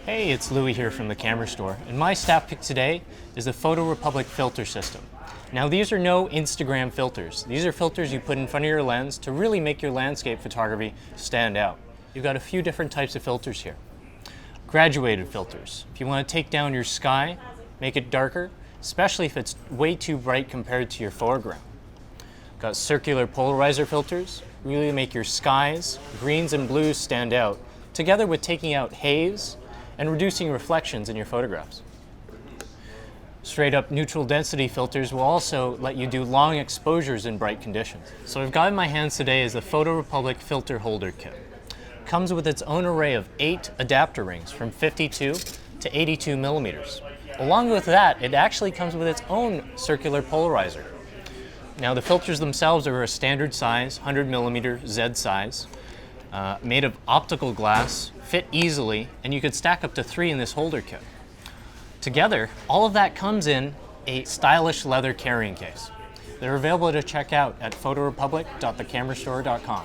Hey, it's Louie here from the camera store, and my staff pick today is the PhotoRepublik filter system. Now these are no Instagram filters. These are filters you put in front of your lens to really make your landscape photography stand out. You've got a few different types of filters here. Graduated filters. If you want to take down your sky, make it darker, especially if it's way too bright compared to your foreground. Got circular polarizer filters, really make your skies, greens and blues stand out, together with taking out haze and reducing reflections in your photographs. Straight up neutral density filters will also let you do long exposures in bright conditions. So I've got in my hands today is the PhotoRepublik filter holder kit. Comes with its own array of 8 adapter rings from 52 to 82 millimeters. Along with that, it actually comes with its own circular polarizer. Now the filters themselves are a standard size, 100 millimeter Z size, made of optical glass, fit easily, and you could stack up to 3 in this holder kit. Together, all of that comes in a stylish leather carrying case. They're available to check out at photorepublik.thecamerastore.com.